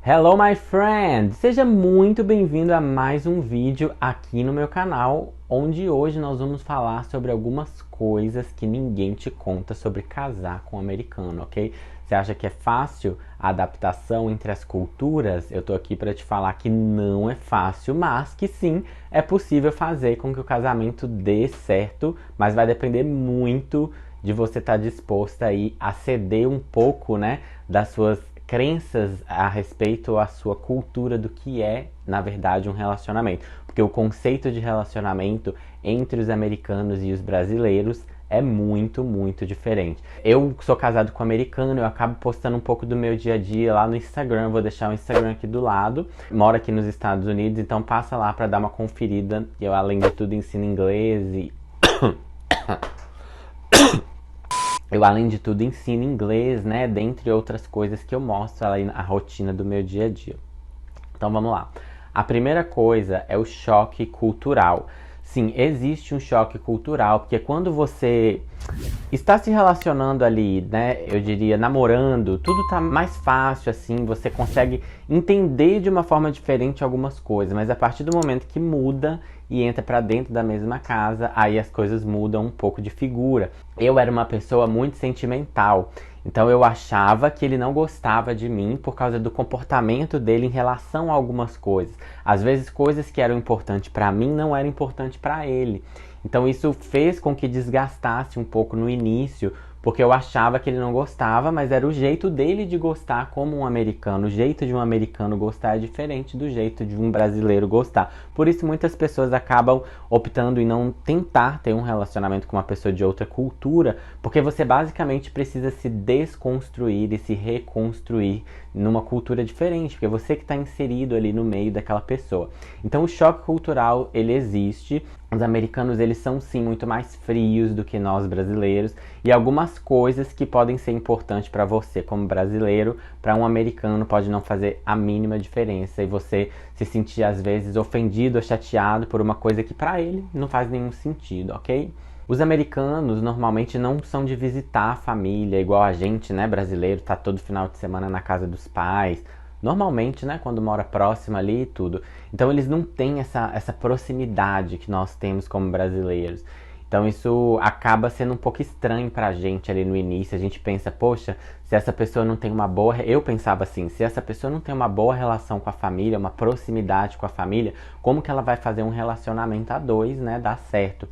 Hello, my friend! Seja muito bem-vindo a mais um vídeo aqui no meu canal, onde hoje nós vamos falar sobre algumas coisas que ninguém te conta sobre casar com um americano, ok? Você acha que é fácil a adaptação entre as culturas? Eu tô aqui para te falar que não é fácil, mas que sim, é possível fazer com que o casamento dê certo, mas vai depender muito de você estar disposta aí a ceder um pouco, né, das suas crenças a respeito à sua cultura do que é, na verdade, um relacionamento. Porque o conceito de relacionamento entre os americanos e os brasileiros é muito, muito diferente. Eu sou casado com um americano, eu acabo postando um pouco do meu dia a dia lá no Instagram, vou deixar o Instagram aqui do lado. Moro aqui nos Estados Unidos, então passa lá para dar uma conferida. Eu, além de tudo, ensino inglês e eu, além de tudo, ensino inglês, né? Dentre outras coisas que eu mostro ali na rotina do meu dia a dia. Então vamos lá. A primeira coisa é o choque cultural. Sim, existe um choque cultural, porque quando você está se relacionando ali, né, eu diria namorando, tudo tá mais fácil assim, você consegue entender de uma forma diferente algumas coisas, mas a partir do momento que muda e entra para dentro da mesma casa, aí as coisas mudam um pouco de figura. Eu era uma pessoa muito sentimental, então eu achava que ele não gostava de mim por causa do comportamento dele em relação a algumas coisas. Às vezes coisas que eram importantes para mim não eram importantes para ele. Então isso fez com que desgastasse um pouco no início, porque eu achava que ele não gostava, mas era o jeito dele de gostar como um americano. O jeito de um americano gostar é diferente do jeito de um brasileiro gostar. Por isso muitas pessoas acabam optando em não tentar ter um relacionamento com uma pessoa de outra cultura, porque você basicamente precisa se desconstruir e se reconstruir numa cultura diferente, porque você que está inserido ali no meio daquela pessoa. Então o choque cultural, ele existe. Os americanos, eles são sim muito mais frios do que nós brasileiros, e algumas coisas que podem ser importantes para você como brasileiro, para um americano pode não fazer a mínima diferença, e você se sentir às vezes ofendido ou chateado por uma coisa que para ele não faz nenhum sentido, ok? Os americanos normalmente não são de visitar a família igual a gente, né, brasileiro, tá todo final de semana na casa dos pais. Normalmente, né, quando mora próximo ali e tudo. Então eles não têm essa proximidade que nós temos como brasileiros. Então isso acaba sendo um pouco estranho pra gente ali no início. A gente pensa, poxa, se essa pessoa não tem uma boa... Eu pensava assim, se essa pessoa não tem uma boa relação com a família, uma proximidade com a família, como que ela vai fazer um relacionamento a dois, né, dar certo?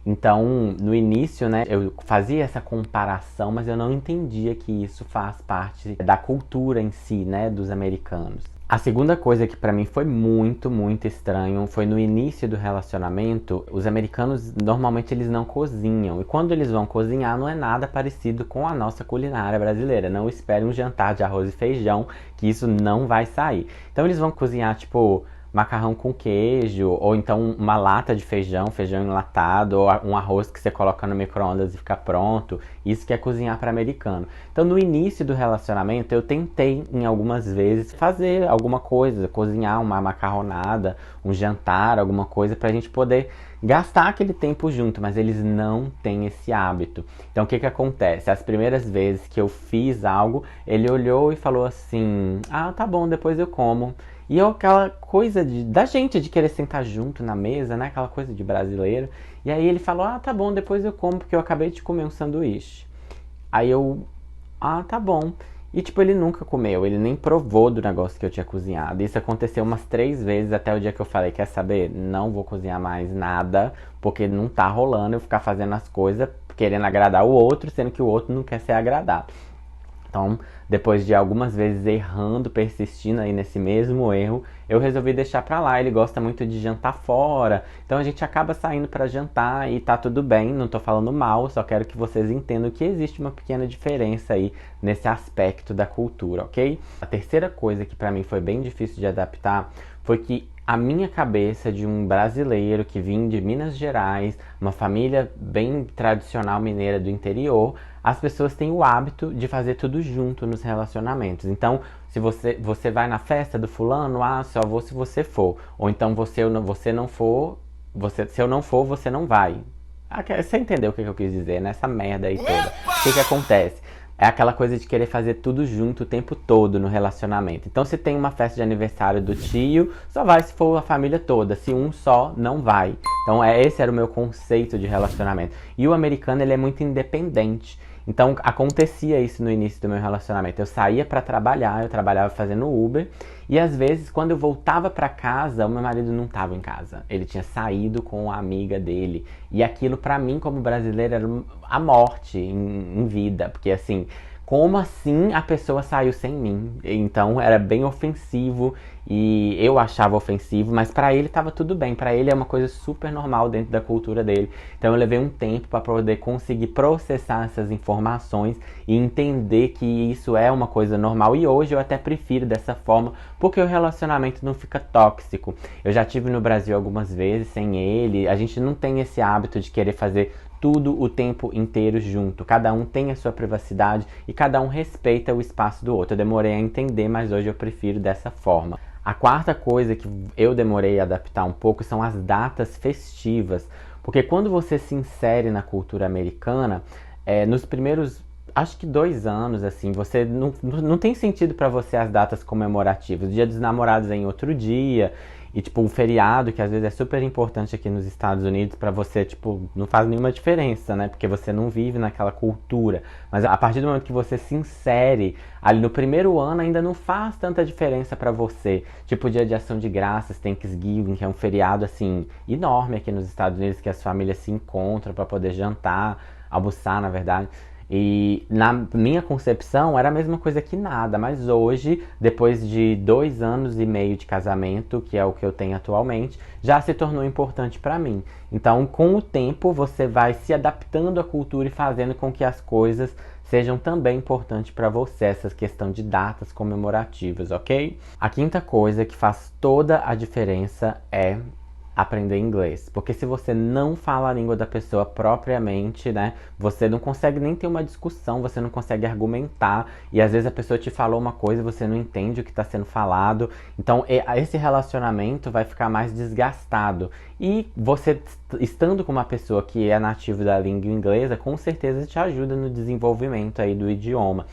Então, no início, né, eu fazia essa comparação, mas eu não entendia que isso faz parte da cultura em si, né, dos americanos. A segunda coisa que pra mim foi muito, muito estranho foi no início do relacionamento. Os americanos normalmente eles não cozinham, e quando eles vão cozinhar não é nada parecido com a nossa culinária brasileira. Não espere um jantar de arroz e feijão, que isso não vai sair. Então eles vão cozinhar tipo macarrão com queijo, ou então uma lata de feijão, feijão enlatado, ou um arroz que você coloca no micro-ondas e fica pronto. Isso que é cozinhar para americano. Então, no início do relacionamento, eu tentei, em algumas vezes, fazer alguma coisa, cozinhar uma macarronada, um jantar, alguma coisa, pra gente poder gastar aquele tempo junto, mas eles não têm esse hábito. Então, o que que acontece? As primeiras vezes que eu fiz algo, ele olhou e falou assim, ah, tá bom, depois eu como. E eu, aquela coisa da gente de querer sentar junto na mesa, né? Aquela coisa de brasileiro. E aí ele falou, ah, tá bom, depois eu como, porque eu acabei de comer um sanduíche. Aí eu, ah, tá bom. E tipo, ele nunca comeu, ele nem provou do negócio que eu tinha cozinhado. Isso aconteceu umas 3 vezes até o dia que eu falei, quer saber? Não vou cozinhar mais nada, porque não tá rolando eu ficar fazendo as coisas querendo agradar o outro, sendo que o outro não quer ser agradado. Então, depois de algumas vezes errando, persistindo aí nesse mesmo erro, eu resolvi deixar pra lá. Ele gosta muito de jantar fora, então a gente acaba saindo pra jantar e tá tudo bem, não tô falando mal, só quero que vocês entendam que existe uma pequena diferença aí nesse aspecto da cultura, ok? A terceira coisa que pra mim foi bem difícil de adaptar foi que a minha cabeça de um brasileiro que vim de Minas Gerais, uma família bem tradicional mineira do interior, as pessoas têm o hábito de fazer tudo junto nos relacionamentos. Então, se você vai na festa do fulano, ah, só vou se você for. Ou então você não for, se eu não for, você não vai. Ah, você entendeu o que eu quis dizer, né? Essa merda aí toda. O que acontece? é aquela coisa de querer fazer tudo junto o tempo todo no relacionamento. Então, se tem uma festa de aniversário do tio, só vai se for a família toda. Se um só, não vai. Então, esse era o meu conceito de relacionamento. E o americano, ele é muito independente. Então, acontecia isso no início do meu relacionamento. Eu saía pra trabalhar, eu trabalhava fazendo Uber. E às vezes, quando eu voltava pra casa, o meu marido não estava em casa. Ele tinha saído com a amiga dele. E aquilo, pra mim, como brasileiro, era a morte em vida. Porque assim, como assim a pessoa saiu sem mim? Então era bem ofensivo e eu achava ofensivo, mas pra ele tava tudo bem. Pra ele é uma coisa super normal dentro da cultura dele. Então eu levei um tempo pra poder conseguir processar essas informações e entender que isso é uma coisa normal. E hoje eu até prefiro dessa forma, porque o relacionamento não fica tóxico. Eu já tive no Brasil algumas vezes sem ele. A gente não tem esse hábito de querer fazer tudo o tempo inteiro junto. Cada um tem a sua privacidade e cada um respeita o espaço do outro. Eu demorei a entender, mas hoje eu prefiro dessa forma. A quarta coisa que eu demorei a adaptar um pouco são as datas festivas. Porque quando você se insere na cultura americana, nos primeiros, acho que 2 anos, assim, você não tem sentido pra você as datas comemorativas. O Dia dos Namorados é em outro dia. E, tipo, um feriado, que às vezes é super importante aqui nos Estados Unidos, pra você, tipo, não faz nenhuma diferença, né? Porque você não vive naquela cultura. Mas a partir do momento que você se insere, ali no primeiro ano ainda não faz tanta diferença pra você. Tipo, o Dia de Ação de Graças, Thanksgiving, que é um feriado, assim, enorme aqui nos Estados Unidos, que as famílias se encontram pra poder jantar, almoçar, na verdade. E na minha concepção era a mesma coisa que nada, mas hoje, depois de 2 anos e meio de casamento, que é o que eu tenho atualmente, já se tornou importante pra mim. Então, com o tempo, você vai se adaptando à cultura e fazendo com que as coisas sejam também importantes pra você, essa questão de datas comemorativas, ok? A quinta coisa que faz toda a diferença é aprender inglês. Porque se você não fala a língua da pessoa propriamente, né, você não consegue nem ter uma discussão, você não consegue argumentar, e às vezes a pessoa te falou uma coisa e você não entende o que está sendo falado. Então esse relacionamento vai ficar mais desgastado. E você estando com uma pessoa que é nativa da língua inglesa, com certeza te ajuda no desenvolvimento aí do idioma.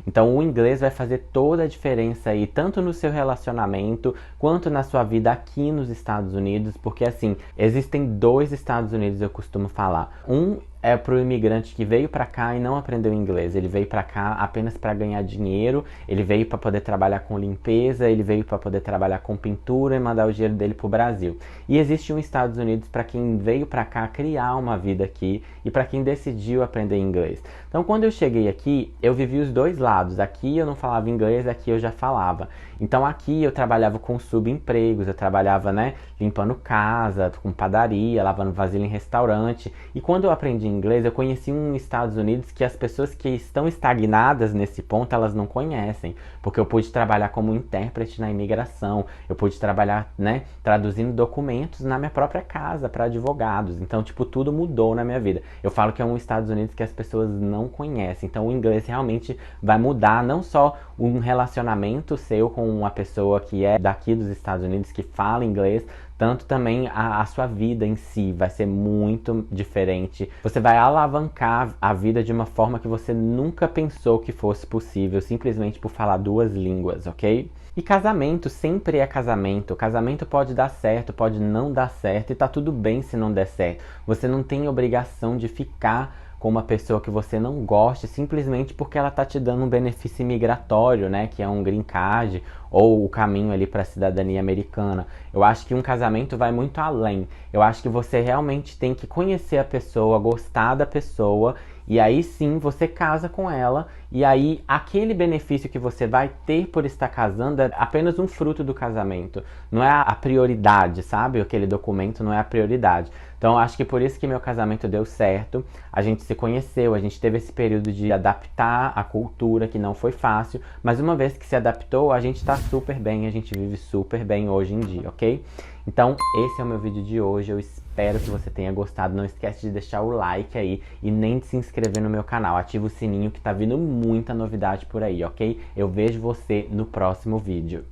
Então o inglês vai fazer toda a diferença aí, tanto no seu relacionamento, quanto na sua vida aqui nos Estados Unidos, porque assim, existem 2 Estados Unidos, eu costumo falar. Um é pro imigrante que veio pra cá e não aprendeu inglês. Ele veio pra cá apenas para ganhar dinheiro, ele veio para poder trabalhar com limpeza, ele veio para poder trabalhar com pintura e mandar o dinheiro dele pro Brasil. E existe um Estados Unidos para quem veio pra cá criar uma vida aqui e para quem decidiu aprender inglês. Então, quando eu cheguei aqui, eu vivi os 2 lados. Aqui eu não falava inglês, aqui eu já falava. Então, aqui eu trabalhava com subempregos, eu trabalhava, né, limpando casa, com padaria, lavando vasilha em restaurante. E quando eu aprendi inglês, eu conheci um Estados Unidos que as pessoas que estão estagnadas nesse ponto, elas não conhecem. Porque eu pude trabalhar como intérprete na imigração, eu pude trabalhar, né, traduzindo documentos na minha própria casa para advogados. Então, tipo, tudo mudou na minha vida. Eu falo que é um Estados Unidos que as pessoas não conhecem. Então, o inglês realmente vai mudar não só um relacionamento seu com uma pessoa que é daqui dos Estados Unidos, que fala inglês, tanto também a sua vida em si vai ser muito diferente. Você vai alavancar a vida de uma forma que você nunca pensou que fosse possível, simplesmente por falar 2 línguas, ok? E casamento sempre é casamento. Casamento pode dar certo, pode não dar certo, e tá tudo bem se não der certo. Você não tem obrigação de ficar com uma pessoa que você não goste simplesmente porque ela tá te dando um benefício imigratório, né, que é um green card ou o caminho ali para a cidadania americana. Eu acho que um casamento vai muito além. Eu acho que você realmente tem que conhecer a pessoa, gostar da pessoa, e aí sim você casa com ela, e aí aquele benefício que você vai ter por estar casando é apenas um fruto do casamento. Não é a prioridade, sabe? Aquele documento não é a prioridade. Então acho que por isso que meu casamento deu certo. A gente se conheceu, a gente teve esse período de adaptar a cultura, que não foi fácil, mas uma vez que se adaptou, a gente tá super bem, a gente vive super bem hoje em dia, ok? Então esse é o meu vídeo de hoje, eu espero que você tenha gostado. Não esquece de deixar o like aí e nem de se inscrever no meu canal. Ativa o sininho que tá vindo muita novidade por aí, ok? Eu vejo você no próximo vídeo.